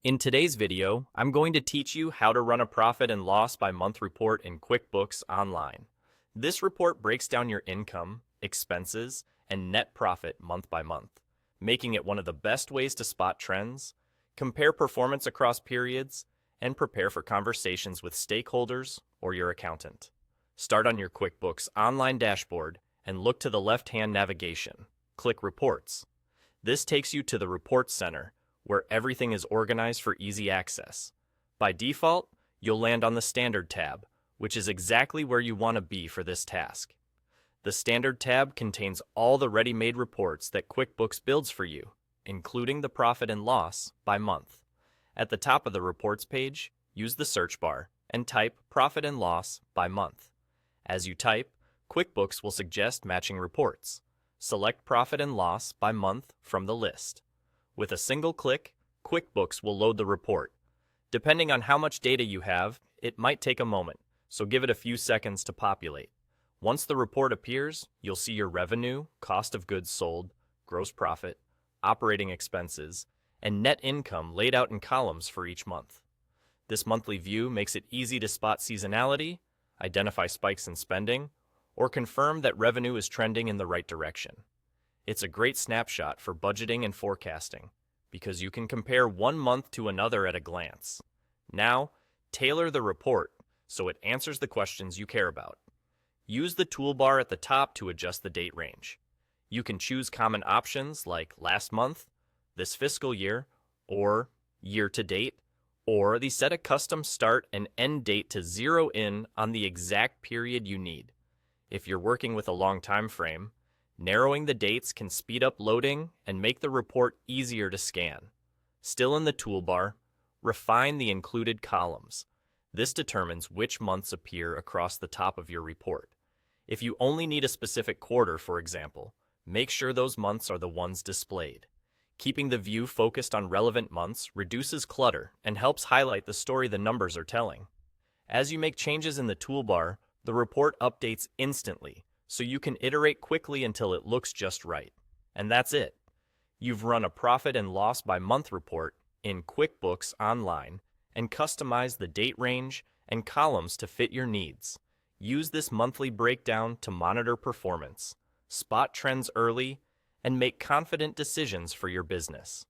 In today's video, I'm going to teach you how to run a profit and loss by month report in QuickBooks Online. This report breaks down your income, expenses, and net profit month by month, making it one of the best ways to spot trends, compare performance across periods, and prepare for conversations with stakeholders or your accountant. Start on your QuickBooks Online dashboard and look to the left-hand navigation. Click Reports. This takes you to the Reports Center, where everything is organized for easy access. By default, you'll land on the Standard tab, which is exactly where you want to be for this task. The Standard tab contains all the ready-made reports that QuickBooks builds for you, including the profit and loss by month. At the top of the Reports page, use the search bar and type Profit and Loss by month. As you type, QuickBooks will suggest matching reports. Select Profit and Loss by month from the list. With a single click, QuickBooks will load the report. Depending on how much data you have, it might take a moment, so give it a few seconds to populate. Once the report appears, you'll see your revenue, cost of goods sold, gross profit, operating expenses, and net income laid out in columns for each month. This monthly view makes it easy to spot seasonality, identify spikes in spending, or confirm that revenue is trending in the right direction. It's a great snapshot for budgeting and forecasting because you can compare one month to another at a glance. Now, tailor the report so it answers the questions you care about. Use the toolbar at the top to adjust the date range. You can choose common options like last month, this fiscal year, or year to date, or set a custom start and end date to zero in on the exact period you need. If you're working with a long time frame, narrowing the dates can speed up loading and make the report easier to scan. Still in the toolbar, refine the included columns. This determines which months appear across the top of your report. If you only need a specific quarter, for example, make sure those months are the ones displayed. Keeping the view focused on relevant months reduces clutter and helps highlight the story the numbers are telling. As you make changes in the toolbar, the report updates instantly, so you can iterate quickly until it looks just right. And that's it. You've run a profit and loss by month report in QuickBooks Online and customized the date range and columns to fit your needs. Use this monthly breakdown to monitor performance, spot trends early, and make confident decisions for your business.